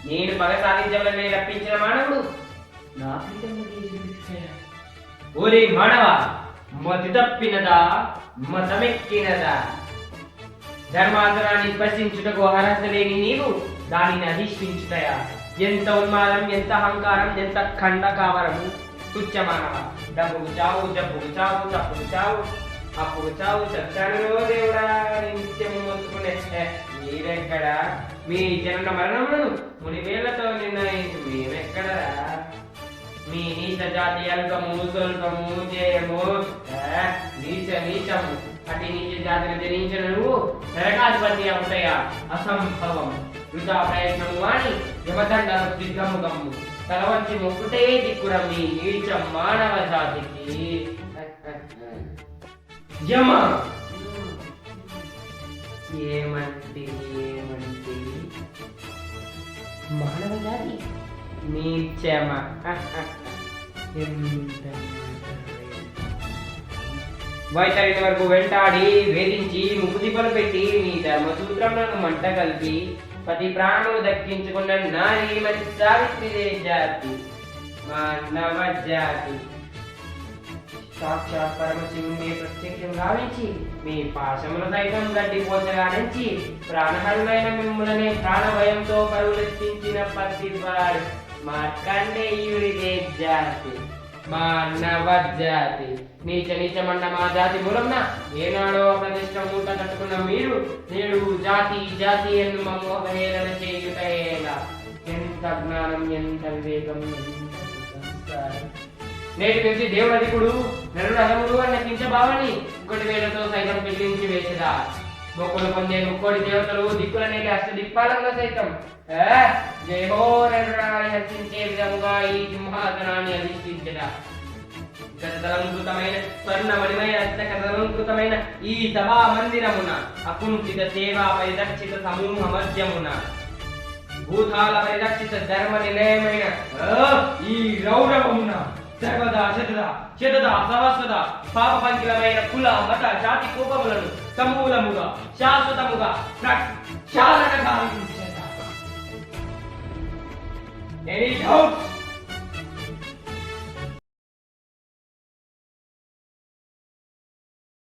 నేను పగ సాధించవలనే రప్పించిన మానవుడు నా పీఠంలో తీసుకుపోయాడు. ఓరే మానవ, మతి తప్పినదా మతమెక్కినదా? ధర్మాసనాన్ని స్పర్శించుటకు అర్హత లేని నీవు దానిని అధిష్ఠించుటయా? ఎంత ఉన్మాదం, ఎంత అహంకారం, ఎంత ఖండ కావరము! తుచ్చ మానవ, డబ్బుకు చావు, జబ్బుకు చావు, తప్పుకు చావు, అప్పుడు చావు, చచ్చాను దేవుడా నిత్యము మొత్తుకునే మీరెక్కడ? మీ జనన మరణములను మునివేళ్లతో నిర్ణయించి మేమెక్కడరా? మీ నీచ జాతి అల్పము, స్వల్పము, జయము, నీచము. అతి నీచ జాతిని జనించిన నువ్వు నరకాధిపతి అవుతాయా? అసంభవం. వృధా ప్రయత్నము వాణి యమదండను దిగ్గముగమ్ము. తల వంచి మొక్కుటే దిక్కుర మీ నీచ మానవ జాతికి. యమ ఏమంటి మానవ జాతి నీచమ. వైతరిని వరకు వెంటాడి వేధించి ముక్కుదిబ్బలు పెట్టి నీ ధర్మసూత్రములను మంట కలిపి పతి ప్రాణములు దక్కించుకున్న నారీ మంచి సావిత్రి జాతి మానవ జాతి. సాక్షాత్ పరమశివుని ప్రత్యక్షం గావించి మీ పాశముల సైతం గడ్డిపోచగా నుంచి ప్రాణహరులైన మిమ్ములనే ప్రాణభయంతో పరువులెత్తించిన పతివాడు మార్కండేయుడిదే జాతి మానవ జాతి. నీచ నీచమన్న మా జాతి మూలంన ఏనాడో ప్రతిష్ట మూట కట్టుకున్న మీరు నేడు జాతి జాతి ఎన్ను మమ్ము అవహేళన చేయుటేలా? ఎంత జ్ఞానం, ఎంత వివేకం, ఎంత సంస్కారం! నేటి నుంచి దేవుడు అధికుడు నరుడు అధముడు అన్న కించభావాన్ని ఒకటి వేలతో సైతం పిల్లించి వేసిరా. మొక్కులు పొందే ముక్కోడి దేవతలు దిక్కుల నేటి అష్టదిక్పాలంలో సైతం జయహో నరుడాన్ని హర్షించే విధముగా ఈ సింహాసనాన్ని అధిష్ఠించరా. గతలంకృతమైన స్వర్ణమణిమయ రత్నకలంకృతమైన ఈ సభా మందిరమున అకుంఠిత సేవా పరిరక్షిత సమూహ మధ్యమున భూతాల పరిరక్షిత ధర్మ నిలయమైన ఈ రౌరవమున సర్వదా శతదా సహస్రద పాప పంకిలమైన కుల మత జాతి కోపములను సమూలముగా శాశ్వతముగా ప్రక్షాళన గావించి